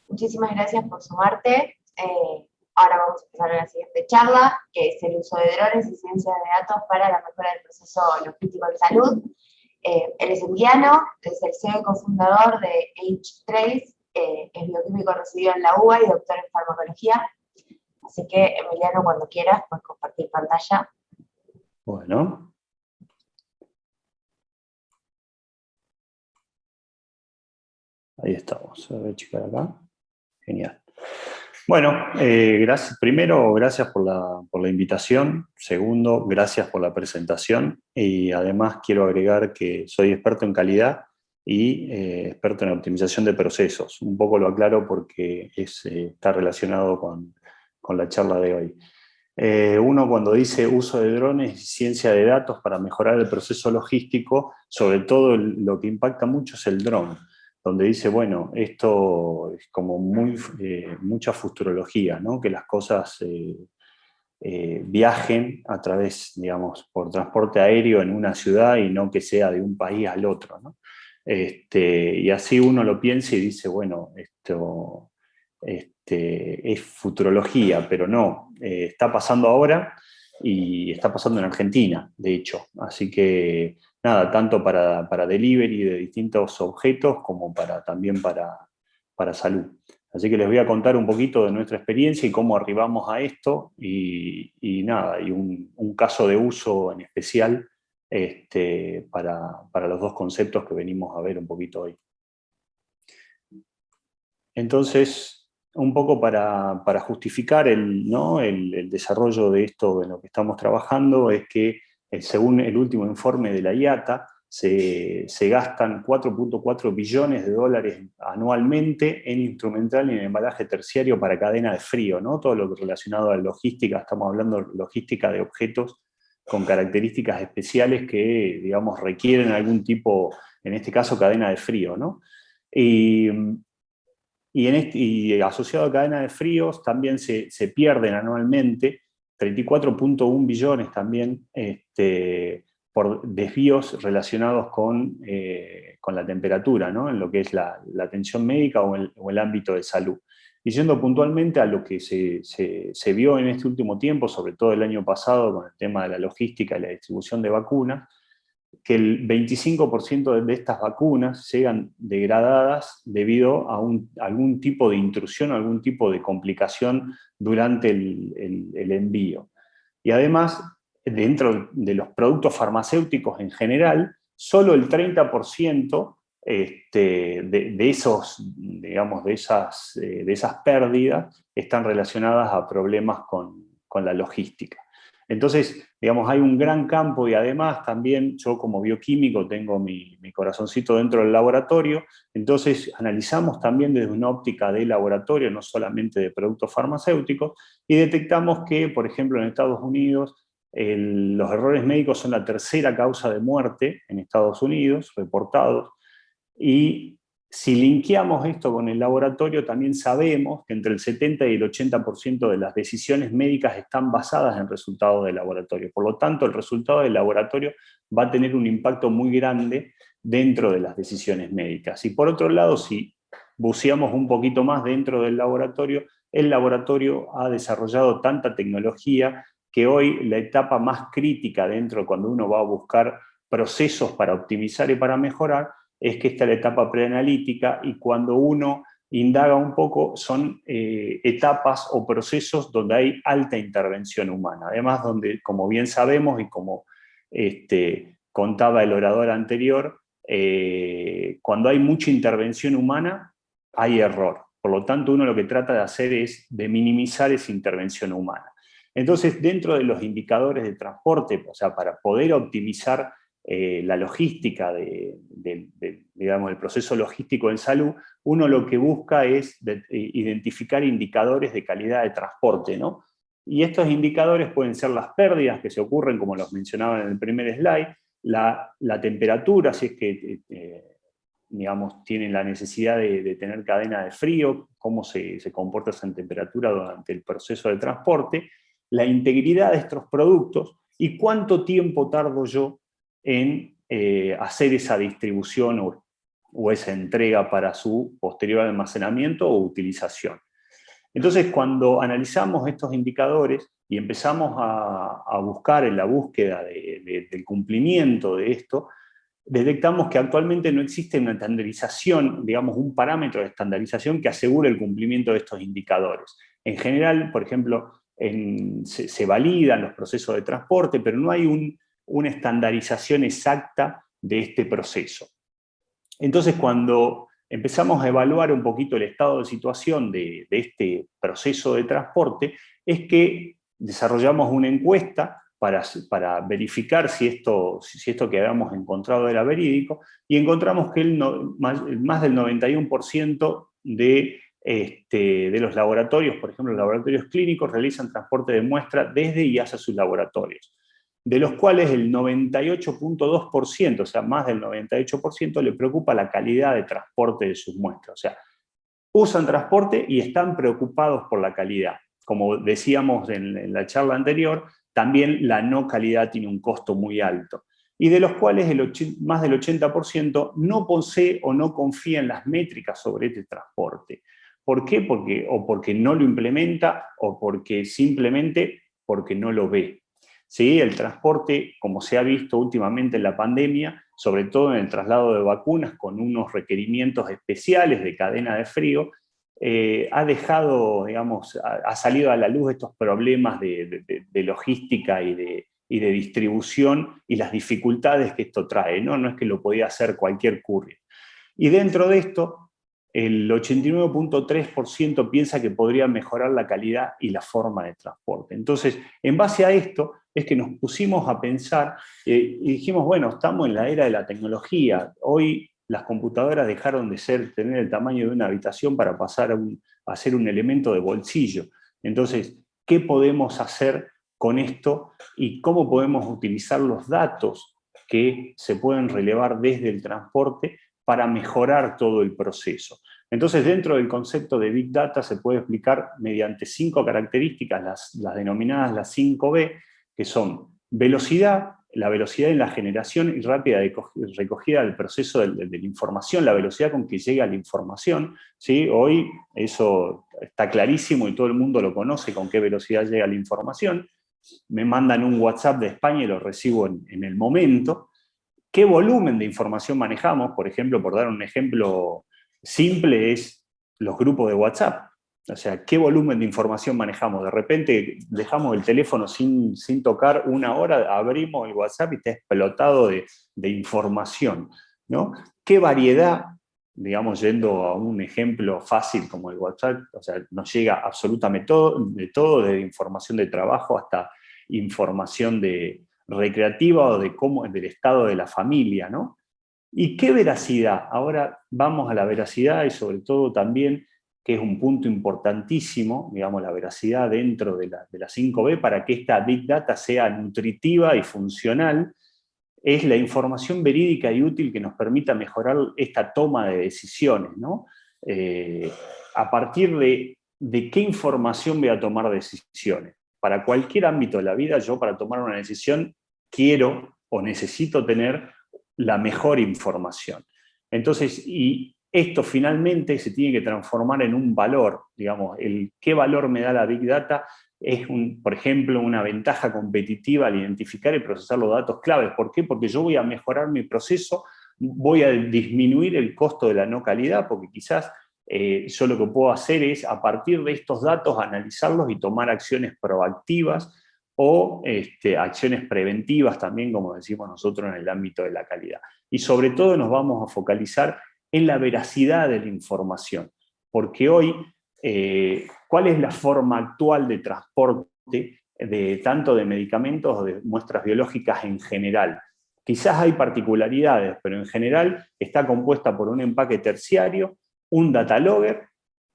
Muchísimas gracias por sumarte. Ahora vamos a pasar a la siguiente charla, que es el uso de drones y ciencia de datos para la mejora del proceso logístico en salud. Él es Emiliano, es el CEO y cofundador de H-Trace, es bioquímico recibido en la UBA y doctor en farmacología. Así que, Emiliano, cuando quieras, puedes compartir pantalla. Bueno. Ahí estamos. A ver, checar acá. Genial. Bueno, gracias. Primero, gracias por la invitación. Segundo, gracias por la presentación. Y además quiero agregar que soy experto en calidad y experto en optimización de procesos. Un poco lo aclaro porque está relacionado con la charla de hoy. Uno cuando dice uso de drones y ciencia de datos para mejorar el proceso logístico, sobre todo lo que impacta mucho es el dron, donde dice, bueno, esto es como mucha futurología, ¿no? Que las cosas viajen a través, digamos, por transporte aéreo en una ciudad y no que sea de un país al otro, ¿no? Y así uno lo piensa y dice, bueno, esto es futurología, pero no, está pasando ahora y está pasando en Argentina, de hecho. Así que, nada, tanto para delivery de distintos objetos como también para salud. Así que les voy a contar un poquito de nuestra experiencia y cómo arribamos a esto y nada, y un caso de uso en especial para los dos conceptos que venimos a ver un poquito hoy. Entonces, un poco para justificar el desarrollo de esto en lo que estamos trabajando es que, según el último informe de la IATA, se gastan 4.4 billones de dólares anualmente en instrumental y en embalaje terciario para cadena de frío, ¿no? Todo lo relacionado a la logística, estamos hablando de logística de objetos con características especiales que, digamos, requieren algún tipo, en este caso, cadena de frío, ¿no? Y asociado a cadena de fríos también se pierden anualmente 34.1 billones también por desvíos relacionados con la temperatura, ¿no? En lo que es la atención médica o el ámbito de salud. Y yendo puntualmente a lo que se vio en este último tiempo, sobre todo el año pasado con el tema de la logística y la distribución de vacunas, que el 25% de estas vacunas llegan degradadas debido a algún tipo de intrusión, algún tipo de complicación durante el envío. Y además, dentro de los productos farmacéuticos en general, solo el 30% de esos, digamos, de esas pérdidas están relacionadas a problemas con la logística. Entonces, digamos, hay un gran campo y además también yo como bioquímico tengo mi corazoncito dentro del laboratorio, entonces analizamos también desde una óptica de laboratorio, no solamente de productos farmacéuticos, y detectamos que, por ejemplo, en Estados Unidos, los errores médicos son la tercera causa de muerte en Estados Unidos, reportados, y si linkeamos esto con el laboratorio, también sabemos que entre el 70 y el 80% de las decisiones médicas están basadas en resultados del laboratorio. Por lo tanto, el resultado del laboratorio va a tener un impacto muy grande dentro de las decisiones médicas. Y por otro lado, si buceamos un poquito más dentro del laboratorio, el laboratorio ha desarrollado tanta tecnología que hoy la etapa más crítica dentro, cuando uno va a buscar procesos para optimizar y para mejorar, es que está la etapa preanalítica y cuando uno indaga un poco son etapas o procesos donde hay alta intervención humana. Además, donde, como bien sabemos y como contaba el orador anterior, cuando hay mucha intervención humana, hay error. Por lo tanto, uno lo que trata de hacer es de minimizar esa intervención humana. Entonces, dentro de los indicadores de transporte, o sea, para poder optimizar la logística digamos, el proceso logístico en salud, uno lo que busca es identificar indicadores de calidad de transporte, ¿no? Y estos indicadores pueden ser las pérdidas que se ocurren, como los mencionaba en el primer slide, la temperatura, si es que digamos, tienen la necesidad de tener cadena de frío, cómo se comporta esa temperatura durante el proceso de transporte, la integridad de estos productos y cuánto tiempo tardo yo en hacer esa distribución o esa entrega para su posterior almacenamiento o utilización. Entonces, cuando analizamos estos indicadores y empezamos a buscar en la búsqueda del cumplimiento de esto, detectamos que actualmente no existe una estandarización, digamos, un parámetro de estandarización que asegure el cumplimiento de estos indicadores. En general, por ejemplo, se validan los procesos de transporte, pero no hay una estandarización exacta de este proceso. Entonces, cuando empezamos a evaluar un poquito el estado de situación de este proceso de transporte, es que desarrollamos una encuesta para verificar si esto que habíamos encontrado era verídico, y encontramos que más del 91% de los laboratorios, por ejemplo, los laboratorios clínicos, realizan transporte de muestra desde y hacia sus laboratorios, de los cuales el 98.2%, o sea, más del 98%, le preocupa la calidad de transporte de sus muestras. O sea, usan transporte y están preocupados por la calidad. Como decíamos en la charla anterior, también la no calidad tiene un costo muy alto, y de los cuales más del 80% no posee o no confía en las métricas sobre este transporte. ¿Por qué? Porque no lo implementa, o simplemente porque no lo ve. ¿Sí? El transporte, como se ha visto últimamente en la pandemia, sobre todo en el traslado de vacunas con unos requerimientos especiales de cadena de frío, ha dejado, digamos, ha salido a la luz estos problemas de logística y de distribución, y las dificultades que esto trae, ¿no? No es que lo podía hacer cualquier courier. Y dentro de esto, el 89.3% piensa que podría mejorar la calidad y la forma de transporte. Entonces, en base a esto, es que nos pusimos a pensar y dijimos, bueno, estamos en la era de la tecnología. Hoy las computadoras dejaron de tener el tamaño de una habitación para pasar a ser un elemento de bolsillo. Entonces, ¿qué podemos hacer con esto y cómo podemos utilizar los datos que se pueden relevar desde el transporte para mejorar todo el proceso? Entonces, dentro del concepto de Big Data se puede explicar mediante 5 características, las denominadas las 5B, que son velocidad, la velocidad en la generación y rápida recogida del proceso de la información, la velocidad con que llega la información, ¿sí? Hoy eso está clarísimo y todo el mundo lo conoce, con qué velocidad llega la información. Me mandan un WhatsApp de España y lo recibo en el momento. ¿Qué volumen de información manejamos? Por ejemplo, por dar un ejemplo simple, es los grupos de WhatsApp. O sea, ¿qué volumen de información manejamos? De repente dejamos el teléfono sin tocar una hora, abrimos el WhatsApp y está explotado de información, ¿no? ¿Qué variedad, digamos, yendo a un ejemplo fácil como el WhatsApp, o sea, nos llega absolutamente todo, desde información de trabajo hasta información recreativa o del estado de la familia, ¿no? ¿Y qué veracidad? Ahora vamos a la veracidad, y sobre todo también, que es un punto importantísimo, digamos, la veracidad dentro de la 5B para que esta Big Data sea nutritiva y funcional, es la información verídica y útil que nos permita mejorar esta toma de decisiones, ¿no? A partir de qué información voy a tomar decisiones. Para cualquier ámbito de la vida, yo para tomar una decisión quiero o necesito tener la mejor información. Entonces, y esto finalmente se tiene que transformar en un valor, digamos, qué valor me da la Big Data es, por ejemplo, una ventaja competitiva al identificar y procesar los datos claves. ¿Por qué? Porque yo voy a mejorar mi proceso, voy a disminuir el costo de la no calidad, porque quizás yo lo que puedo hacer es, a partir de estos datos, analizarlos y tomar acciones proactivas o acciones preventivas también, como decimos nosotros en el ámbito de la calidad. Y sobre todo nos vamos a focalizar en la veracidad de la información, porque hoy, ¿cuál es la forma actual de transporte tanto de medicamentos o de muestras biológicas en general? Quizás hay particularidades, pero en general está compuesta por un empaque terciario, un data logger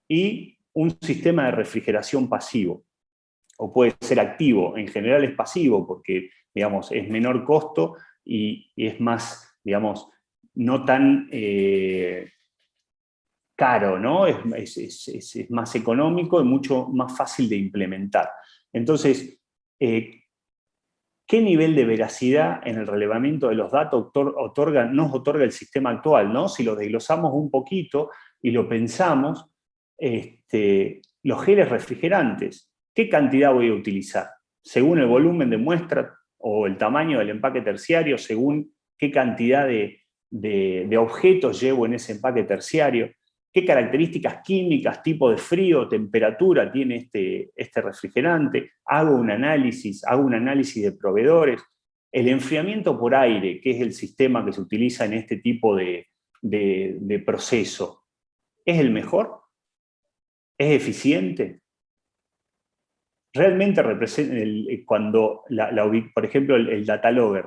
y un sistema de refrigeración pasivo. O puede ser activo, en general es pasivo porque, digamos, es menor costo y es más, digamos, no tan caro, ¿no? Es más económico y mucho más fácil de implementar. Entonces, ¿qué qué nivel de veracidad en el relevamiento de los datos nos otorga el sistema actual, ¿no? Si lo desglosamos un poquito y lo pensamos, los geles refrigerantes, ¿qué cantidad voy a utilizar? Según el volumen de muestra o el tamaño del empaque terciario, según qué cantidad de objetos llevo en ese empaque terciario, qué características químicas, tipo de frío, temperatura tiene este refrigerante, hago un análisis de proveedores, el enfriamiento por aire, que es el sistema que se utiliza en este tipo de proceso, ¿es el mejor? ¿Es eficiente? Realmente representa, por ejemplo, el data logger,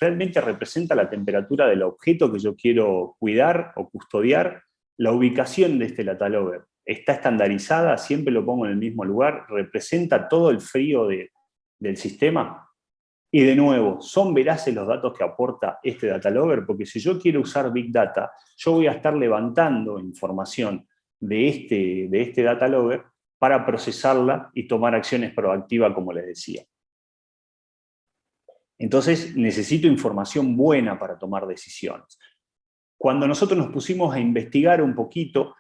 realmente representa la temperatura del objeto que yo quiero cuidar o custodiar. La ubicación de este data logger está estandarizada, siempre lo pongo en el mismo lugar, representa todo el frío del sistema. Y de nuevo, ¿son veraces los datos que aporta este data logger? Porque si yo quiero usar Big Data, yo voy a estar levantando información de este data logger para procesarla y tomar acciones proactivas, como les decía. Entonces, necesito información buena para tomar decisiones. Cuando nosotros nos pusimos a investigar un poquito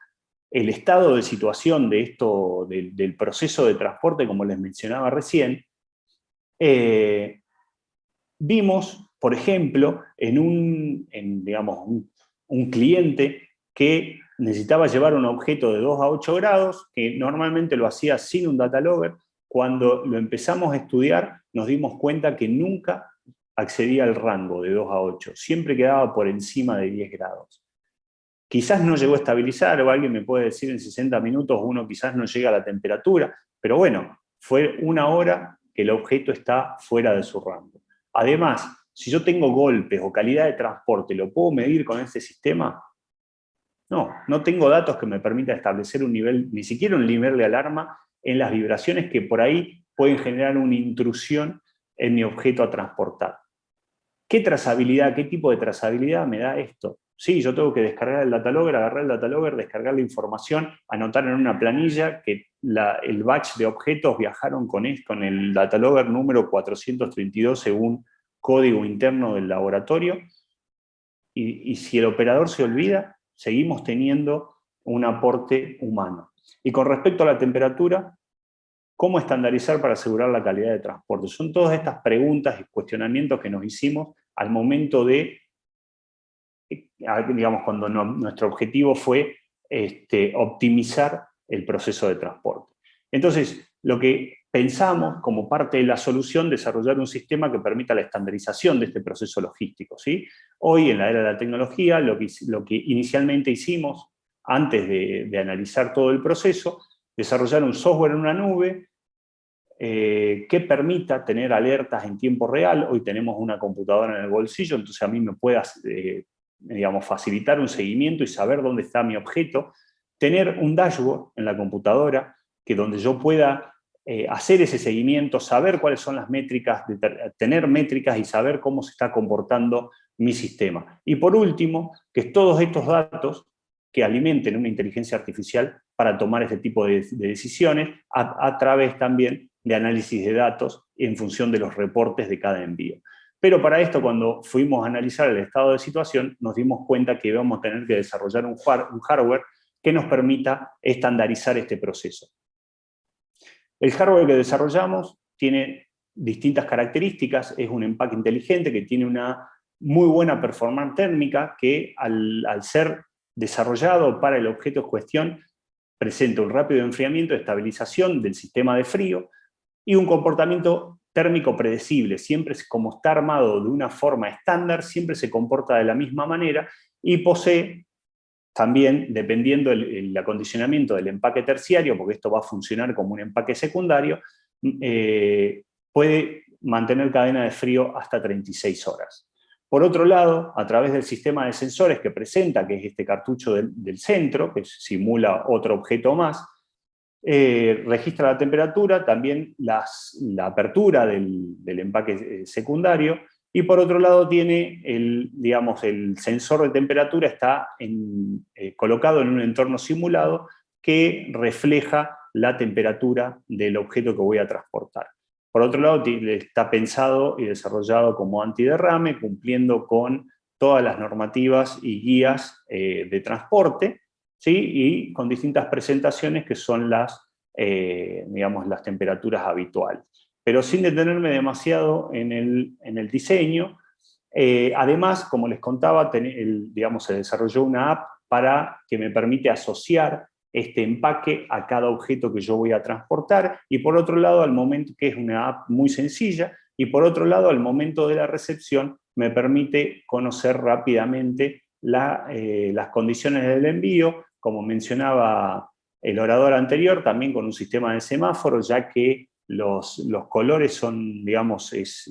el estado de situación de esto, del proceso de transporte, como les mencionaba recién, vimos, por ejemplo, en un cliente que necesitaba llevar un objeto de 2 a 8 grados, que normalmente lo hacía sin un data logger. Cuando lo empezamos a estudiar, nos dimos cuenta que nunca accedía al rango de 2 a 8, siempre quedaba por encima de 10 grados. Quizás no llegó a estabilizar, o alguien me puede decir en 60 minutos uno quizás no llega a la temperatura, pero bueno, fue 1 hora que el objeto está fuera de su rango. Además, si yo tengo golpes o calidad de transporte, ¿lo puedo medir con este sistema? No tengo datos que me permitan establecer un nivel, ni siquiera un nivel de alarma en las vibraciones que por ahí pueden generar una intrusión en mi objeto a transportar. ¿Qué trazabilidad, qué tipo de trazabilidad me da esto? Sí, yo tengo que descargar el data logger, agarrar el data logger, descargar la información, anotar en una planilla que el batch de objetos viajaron con el data logger número 432 según código interno del laboratorio. Y si el operador se olvida, seguimos teniendo un aporte humano. Y con respecto a la temperatura, ¿cómo estandarizar para asegurar la calidad de transporte? Son todas estas preguntas y cuestionamientos que nos hicimos al momento de, digamos, cuando nuestro objetivo fue optimizar el proceso de transporte. Entonces, lo que pensamos como parte de la solución, desarrollar un sistema que permita la estandarización de este proceso logístico, ¿sí? Hoy, en la era de la tecnología, lo que inicialmente hicimos, antes de analizar todo el proceso, desarrollar un software en una nube que permita tener alertas en tiempo real. Hoy tenemos una computadora en el bolsillo, entonces a mí me pueda facilitar un seguimiento y saber dónde está mi objeto. Tener un dashboard en la computadora donde yo pueda hacer ese seguimiento, saber cuáles son las métricas, tener métricas y saber cómo se está comportando mi sistema. Y por último, que todos estos datos que alimenten una inteligencia artificial para tomar este tipo de decisiones a través también de análisis de datos en función de los reportes de cada envío. Pero para esto, cuando fuimos a analizar el estado de situación, nos dimos cuenta que íbamos a tener que desarrollar un hardware que nos permita estandarizar este proceso. El hardware que desarrollamos tiene distintas características, es un empaque inteligente que tiene una muy buena performance térmica que al ser desarrollado para el objeto en cuestión presenta un rápido enfriamiento, estabilización del sistema de frío y un comportamiento térmico predecible. Siempre, como está armado de una forma estándar, siempre se comporta de la misma manera y posee también, dependiendo el acondicionamiento del empaque terciario, porque esto va a funcionar como un empaque secundario, puede mantener cadena de frío hasta 36 horas. Por otro lado, a través del sistema de sensores que presenta, que es este cartucho del centro, que simula otro objeto más, registra la temperatura, también la apertura del empaque secundario, y por otro lado tiene el sensor de temperatura está colocado en un entorno simulado que refleja la temperatura del objeto que voy a transportar. Por otro lado, está pensado y desarrollado como antiderrame, cumpliendo con todas las normativas y guías de transporte, ¿sí? Y con distintas presentaciones que son digamos, las temperaturas habituales. Pero sin detenerme demasiado en el diseño, además, como les contaba, digamos, se desarrolló una app para que me permite asociar este empaque a cada objeto que yo voy a transportar, y por otro lado, al momento, que es una app muy sencilla, y por otro lado, al momento de la recepción, me permite conocer rápidamente las condiciones del envío, como mencionaba el orador anterior, también con un sistema de semáforo, ya que los colores son, digamos, es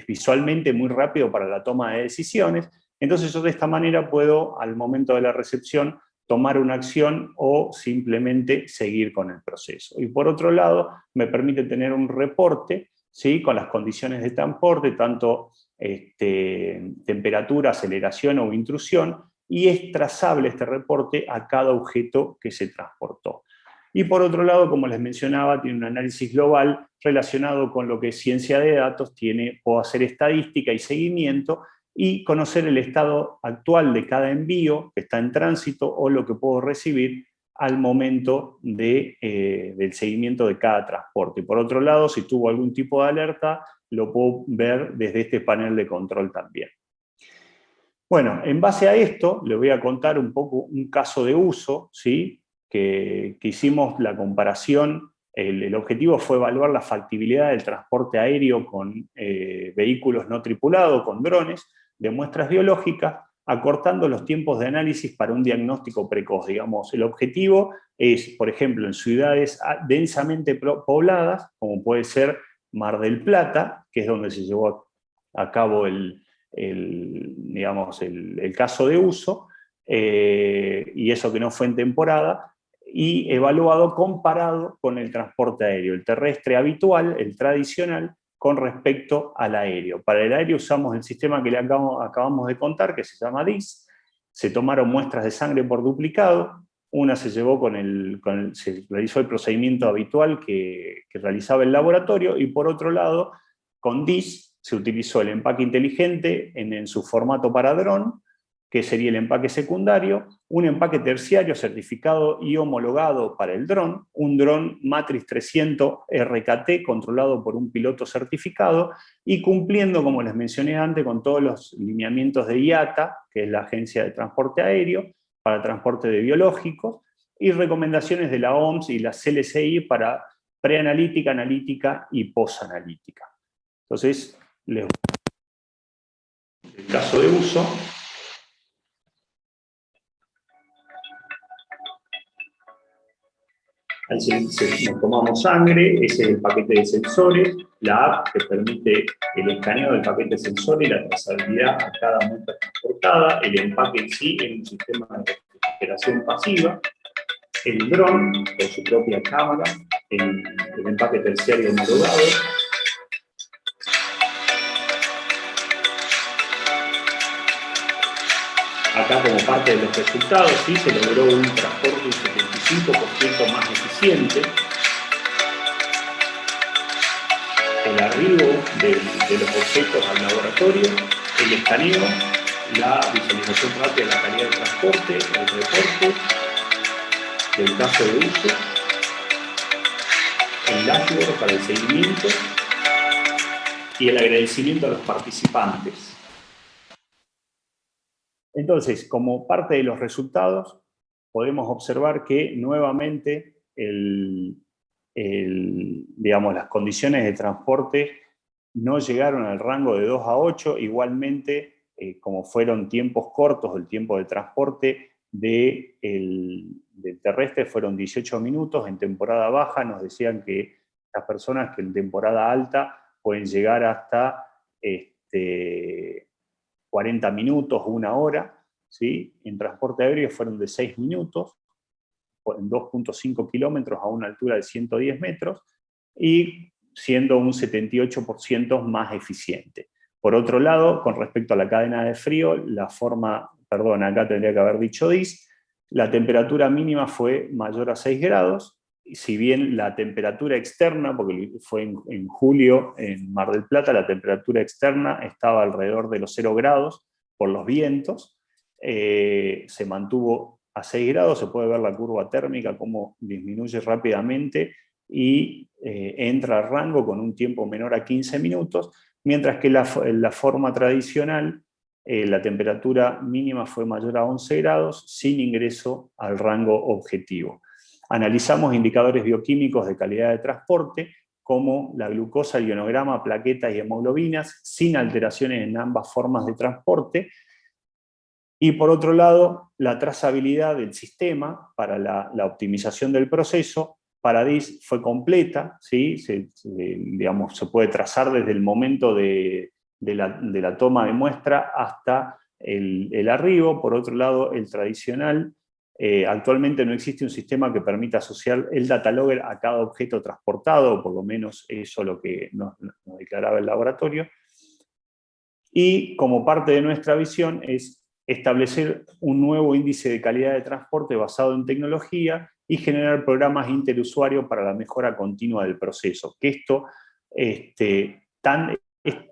visualmente muy rápido para la toma de decisiones. Entonces yo de esta manera puedo, al momento de la recepción, tomar una acción o simplemente seguir con el proceso. Y por otro lado, me permite tener un reporte, ¿sí?, con las condiciones de transporte, tanto temperatura, aceleración o intrusión, y es trazable este reporte a cada objeto que se transportó. Y por otro lado, como les mencionaba, tiene un análisis global relacionado con lo que es ciencia de datos, puedo hacer estadística y seguimiento, y conocer el estado actual de cada envío que está en tránsito o lo que puedo recibir al momento del seguimiento de cada transporte. Y por otro lado, si tuvo algún tipo de alerta, lo puedo ver desde este panel de control también. Bueno, en base a esto, les voy a contar un poco un caso de uso, ¿sí?, que hicimos la comparación. El objetivo fue evaluar la factibilidad del transporte aéreo con vehículos no tripulados, con drones, de muestras biológicas, acortando los tiempos de análisis para un diagnóstico precoz. Digamos, el objetivo es, por ejemplo, en ciudades densamente pobladas, como puede ser Mar del Plata, que es donde se llevó a cabo digamos, el caso de uso, y eso que no fue en temporada, y evaluado comparado con el transporte aéreo, el terrestre habitual, el tradicional, con respecto al aéreo. Para el aéreo usamos el sistema que le acabamos de contar, que se llama DIS. Se tomaron muestras de sangre por duplicado, una se llevó se realizó el procedimiento habitual que realizaba el laboratorio, y por otro lado, con DIS se utilizó el empaque inteligente en su formato para dron, que sería el empaque secundario, un empaque terciario certificado y homologado para el dron, un dron Matrix 300 RKT controlado por un piloto certificado y cumpliendo, como les mencioné antes, con todos los lineamientos de IATA, que es la Agencia de Transporte Aéreo, para transporte de biológicos, y recomendaciones de la OMS y la CLCI para preanalítica, analítica y posanalítica. Entonces, el caso de uso. Nos tomamos sangre, ese es el paquete de sensores, la app que permite el escaneo del paquete de sensores y la trazabilidad a cada muestra transportada, el empaque en sí en un sistema de refrigeración pasiva, el dron con su propia cámara, el empaque terciario homologado. Acá, como parte de los resultados, sí, se logró un transporte un 75% más eficiente. El arribo de los objetos al laboratorio, el escaneo, la visualización rápida de la calidad del transporte, el reporte del caso de uso, el dashboard para el seguimiento y el agradecimiento a los participantes. Entonces, como parte de los resultados, podemos observar que nuevamente digamos, las condiciones de transporte no llegaron al rango de 2 a 8, igualmente, como fueron tiempos cortos, el tiempo de transporte del terrestre fueron 18 minutos, en temporada baja nos decían que las personas que en temporada alta pueden llegar hasta 40 minutos, 1 hora, ¿sí? En transporte aéreo fueron de 6 minutos, en 2.5 kilómetros a una altura de 110 metros, y siendo un 78% más eficiente. Por otro lado, con respecto a la cadena de frío, acá tendría que haber dicho DIS, la temperatura mínima fue mayor a 6 grados, si bien la temperatura externa, porque fue en julio en Mar del Plata, la temperatura externa estaba alrededor de los 0 grados por los vientos, se mantuvo a 6 grados, se puede ver la curva térmica cómo disminuye rápidamente y entra al rango con un tiempo menor a 15 minutos, mientras que la forma tradicional, la temperatura mínima fue mayor a 11 grados sin ingreso al rango objetivo. Analizamos indicadores bioquímicos de calidad de transporte, como la glucosa, el ionograma, plaquetas y hemoglobinas, sin alteraciones en ambas formas de transporte. Y por otro lado, la trazabilidad del sistema para la optimización del proceso. Paradis fue completa, ¿sí? Digamos, se puede trazar desde el momento de la toma de muestra hasta el arribo. Por otro lado, el tradicional, actualmente no existe un sistema que permita asociar el data logger a cada objeto transportado, o por lo menos eso es lo que nos declaraba el laboratorio. Y como parte de nuestra visión es establecer un nuevo índice de calidad de transporte basado en tecnología y generar programas interusuario para la mejora continua del proceso. Que esto,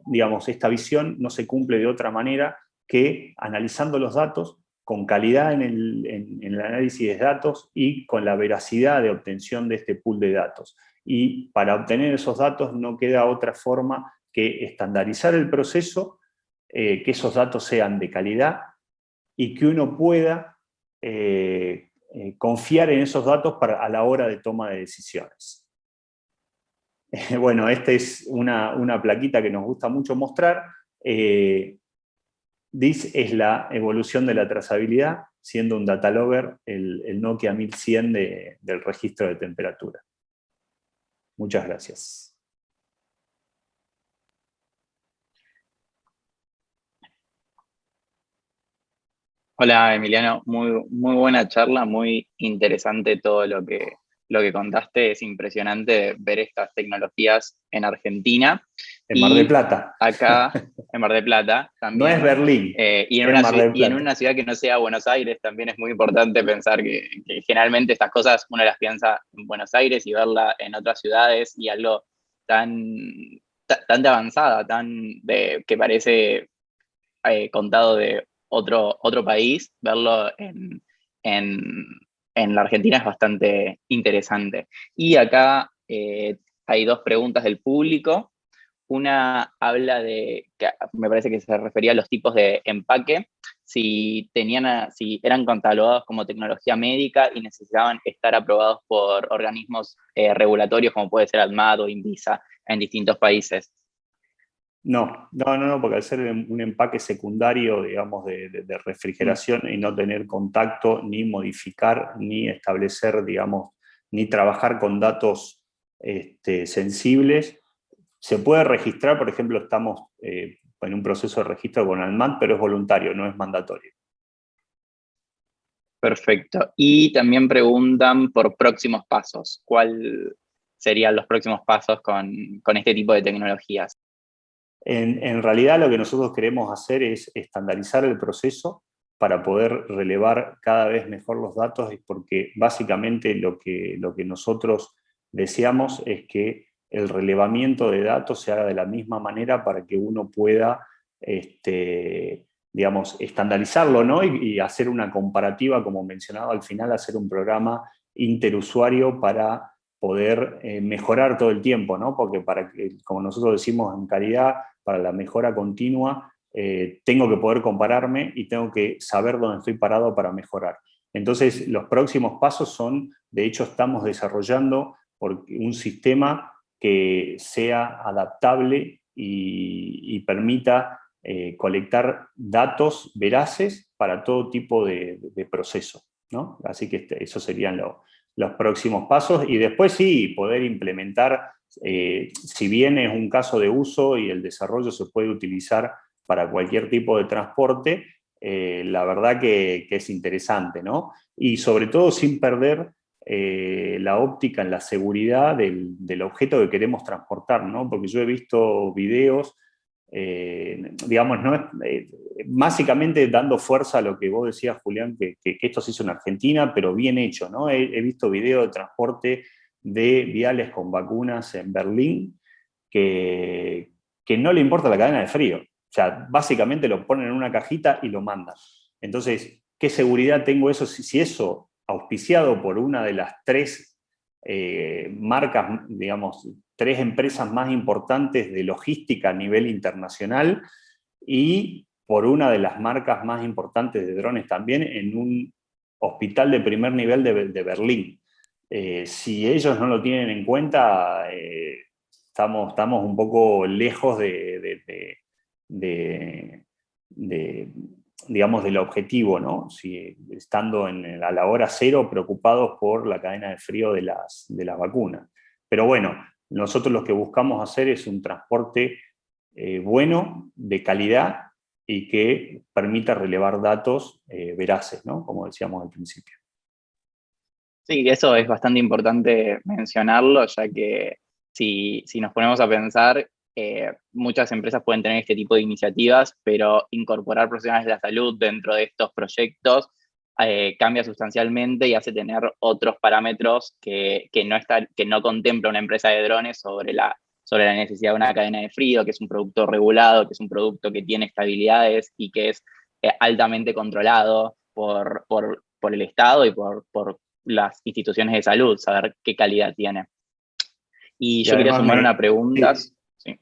digamos, esta visión no se cumple de otra manera que analizando los datos con calidad en el análisis de datos y con la veracidad de obtención de este pool de datos. Y para obtener esos datos no queda otra forma que estandarizar el proceso, que esos datos sean de calidad y que uno pueda confiar en esos datos a la hora de toma de decisiones. Bueno, esta es una plaquita que nos gusta mucho mostrar. DIS es la evolución de la trazabilidad, siendo un data logger el Nokia 1100 del registro de temperatura. Muchas gracias. Hola Emiliano, muy buena charla, muy interesante todo lo que contaste. Es impresionante ver estas tecnologías en Argentina. En Mar del Plata. Acá, en Mar del Plata, también. No es Berlín, y en una ciudad que no sea Buenos Aires, también es muy importante pensar que generalmente estas cosas uno las piensa en Buenos Aires y verla en otras ciudades, y algo tan de avanzada, que parece contado de otro país, verlo en la Argentina es bastante interesante. Y acá hay dos preguntas del público. Una habla que me parece que se refería a los tipos de empaque, si eran catalogados como tecnología médica y necesitaban estar aprobados por organismos regulatorios como puede ser ADMAT o INVISA en distintos países. No, porque al ser un empaque secundario, digamos, de refrigeración y no tener contacto, ni modificar, ni establecer, digamos, ni trabajar con datos sensibles, se puede registrar. Por ejemplo, estamos en un proceso de registro con ADMAT, pero es voluntario, no es mandatorio. Perfecto. Y también preguntan por próximos pasos. ¿Cuál serían los próximos pasos con este tipo de tecnologías? En realidad lo que nosotros queremos hacer es estandarizar el proceso para poder relevar cada vez mejor los datos, porque básicamente lo que nosotros deseamos es que el relevamiento de datos se haga de la misma manera para que uno pueda, digamos, estandarizarlo, ¿no? Y hacer una comparativa, como mencionaba al final, hacer un programa interusuario para poder mejorar todo el tiempo, ¿no? Porque como nosotros decimos en calidad, para la mejora continua, tengo que poder compararme y tengo que saber dónde estoy parado para mejorar. Entonces, los próximos pasos son, de hecho, estamos desarrollando un sistema que sea adaptable y permita colectar datos veraces para todo tipo de proceso, ¿no? Así que esos serían los próximos pasos, y después sí, poder implementar, si bien es un caso de uso y el desarrollo se puede utilizar para cualquier tipo de transporte, la verdad que es interesante, ¿no? Y sobre todo sin perder la óptica en la seguridad del objeto que queremos transportar, ¿no? Porque yo he visto videos, digamos, básicamente dando fuerza a lo que vos decías, Julián, que esto se hizo en Argentina, pero bien hecho, ¿no? He visto videos de transporte de viales con vacunas en Berlín que no le importa la cadena de frío. O sea, básicamente lo ponen en una cajita y lo mandan. Entonces, ¿qué seguridad tengo eso? Si eso, auspiciado por una de las tres marcas, digamos, tres empresas más importantes de logística a nivel internacional y por una de las marcas más importantes de drones también en un hospital de primer nivel de Berlín. Si ellos no lo tienen en cuenta, estamos un poco lejos digamos, del objetivo, ¿no? Si, estando a la hora cero preocupados por la cadena de frío de las vacunas. Pero bueno, nosotros lo que buscamos hacer es un transporte bueno, de calidad y que permita relevar datos veraces, ¿no? Como decíamos al principio. Sí, eso es bastante importante mencionarlo, ya que si nos ponemos a pensar, muchas empresas pueden tener este tipo de iniciativas, pero incorporar profesionales de la salud dentro de estos proyectos cambia sustancialmente y hace tener otros parámetros que no contempla una empresa de drones sobre la necesidad de una cadena de frío, que es un producto regulado, que es un producto que tiene estabilidades y que es altamente controlado por el Estado y por las instituciones de salud, saber qué calidad tiene. Y yo quería sumar una pregunta. Sí. Sí.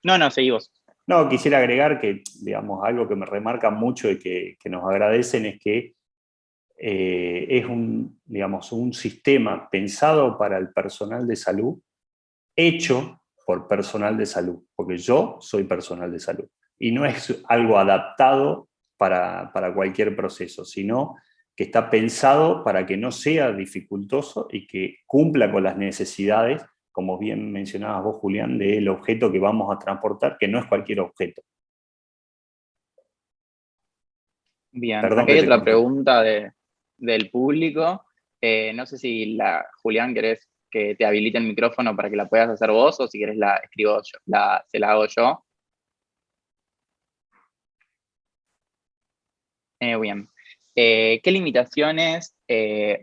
No, seguí vos. No, quisiera agregar que, digamos, algo que me remarca mucho y que nos agradecen es que es digamos, un sistema pensado para el personal de salud, hecho por personal de salud, porque yo soy personal de salud. Y no es algo adaptado para cualquier proceso, sino que está pensado para que no sea dificultoso y que cumpla con las necesidades, como bien mencionabas vos, Julián, del objeto que vamos a transportar, que no es cualquier objeto. Bien, Perdón acá hay otra corté. pregunta del público. No sé si Julián, querés que te habilite el micrófono para que la puedas hacer vos o si querés la escribo yo, se la hago yo. Bien. ¿Qué limitaciones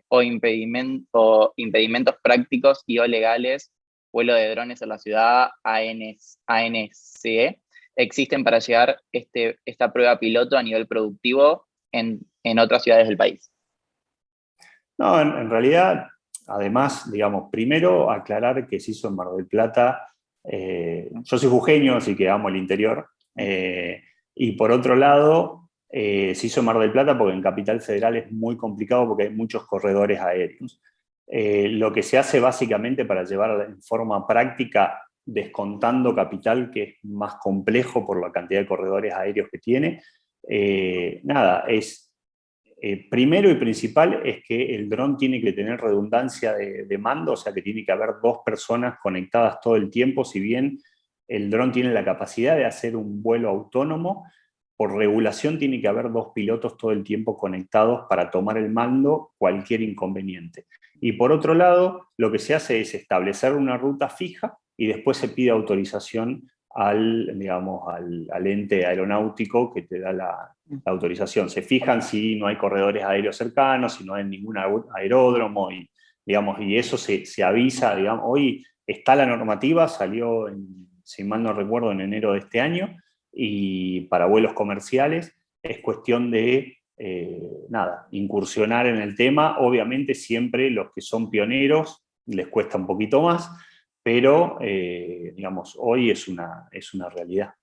o impedimentos prácticos y o legales, vuelo de drones en la ciudad, ANCE, existen para llevar esta prueba piloto a nivel productivo en otras ciudades del país? No, en realidad, además, digamos, primero aclarar que se hizo en Mar del Plata. Yo soy jujeño, así que amo el interior. Y por otro lado, se hizo en Mar del Plata porque en Capital Federal es muy complicado porque hay muchos corredores aéreos. Lo que se hace básicamente para llevar en forma práctica, descontando Capital, que es más complejo por la cantidad de corredores aéreos que tiene, nada, primero y principal es que el dron tiene que tener redundancia de mando, o sea que tiene que haber dos personas conectadas todo el tiempo, si bien el dron tiene la capacidad de hacer un vuelo autónomo, por regulación tiene que haber dos pilotos todo el tiempo conectados para tomar el mando cualquier inconveniente. Y por otro lado, lo que se hace es establecer una ruta fija y después se pide autorización digamos, al ente aeronáutico que te da la autorización. Se fijan si no hay corredores aéreos cercanos, si no hay ningún aeródromo, y, digamos, y eso se avisa. Digamos, hoy está la normativa, salió, si mal no recuerdo, en enero de este año, y para vuelos comerciales es cuestión de incursionar en el tema. Obviamente siempre los que son pioneros les cuesta un poquito más, pero digamos, hoy es una realidad.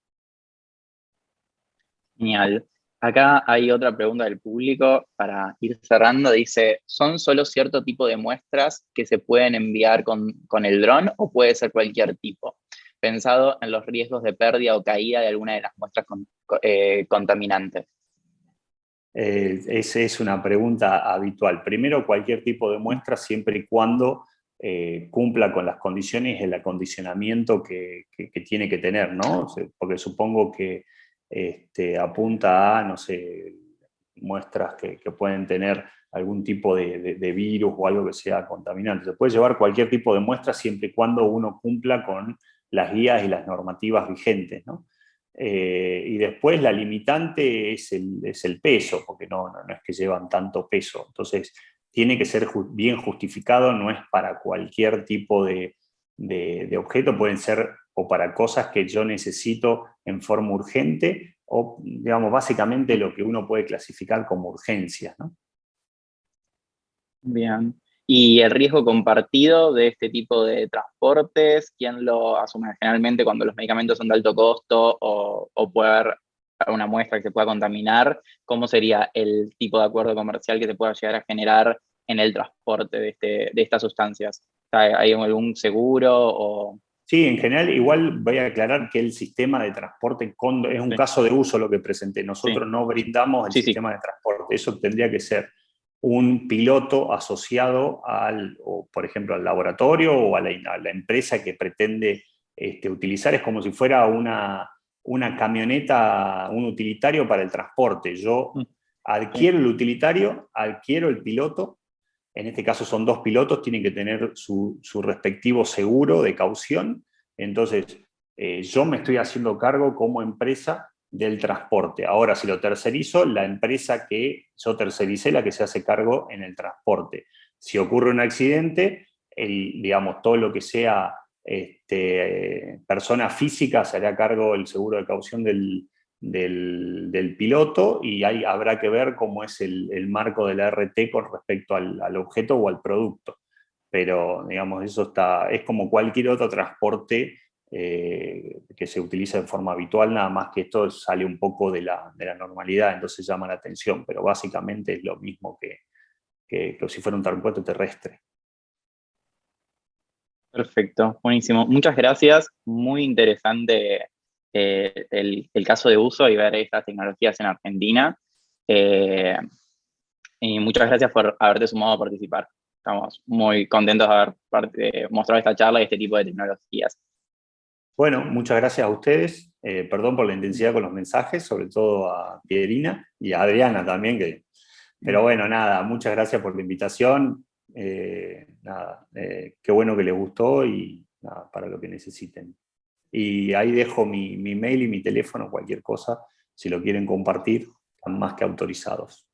Genial. Acá hay otra pregunta del público para ir cerrando. Dice, ¿son solo cierto tipo de muestras que se pueden enviar con el dron o puede ser cualquier tipo? Pensado en los riesgos de pérdida o caída de alguna de las muestras contaminantes. Esa es una pregunta habitual. Primero, cualquier tipo de muestra siempre y cuando cumpla con las condiciones y el acondicionamiento que tiene que tener, ¿no? Porque supongo que apunta a, no sé, muestras que pueden tener algún tipo de virus o algo que sea contaminante. Se puede llevar cualquier tipo de muestra siempre y cuando uno cumpla con las guías y las normativas vigentes, ¿no? Y después la limitante es el peso, porque no es que llevan tanto peso. Entonces, tiene que ser bien justificado, no es para cualquier tipo de objeto, pueden ser o para cosas que yo necesito en forma urgente, o digamos, básicamente lo que uno puede clasificar como urgencias, ¿no? Bien. ¿Y el riesgo compartido de este tipo de transportes, quién lo asume generalmente cuando los medicamentos son de alto costo o puede haber una muestra que se pueda contaminar? ¿Cómo sería el tipo de acuerdo comercial que se pueda llegar a generar en el transporte de estas sustancias? ¿Hay algún seguro o...? Sí, en general, igual voy a aclarar que el sistema de transporte es un Sí, caso de uso lo que presenté. sí, Nosotros no brindamos el sí, sí. sistema de transporte. Eso tendría que ser un piloto asociado o, por ejemplo, al laboratorio o a la empresa que pretende utilizar. Es como si fuera una camioneta, un utilitario para el transporte. Yo Mm, sí, adquiero el utilitario, adquiero el piloto. En este caso son 2 pilotos, tienen que tener su respectivo seguro de caución. Entonces, yo me estoy haciendo cargo como empresa del transporte. Ahora, si lo tercerizo, la empresa que yo tercericé, la que se hace cargo en el transporte. Si ocurre un accidente, digamos, todo lo que sea persona física se hará cargo el seguro de caución del piloto, y ahí habrá que ver cómo es el marco de la RT con respecto al objeto o al producto. Pero, digamos, eso es como cualquier otro transporte que se utiliza de forma habitual, nada más que esto sale un poco de la normalidad, entonces llama la atención, pero básicamente es lo mismo que si fuera un transporte terrestre. perfecto, buenísimo. Muchas gracias, muy interesante el caso de uso y ver estas tecnologías en Argentina. Eh, y muchas gracias por haberte sumado a participar. Estamos muy contentos de haber mostrado esta charla y este tipo de tecnologías. Bueno, muchas gracias a ustedes. Perdón por la intensidad con los mensajes, sobre todo a Pierina y a Adriana también. Pero bueno, nada, muchas gracias por la invitación. Nada, qué bueno que les gustó y nada, para lo que necesiten. Y ahí dejo mi mail y mi teléfono, cualquier cosa, si lo quieren compartir, están más que autorizados.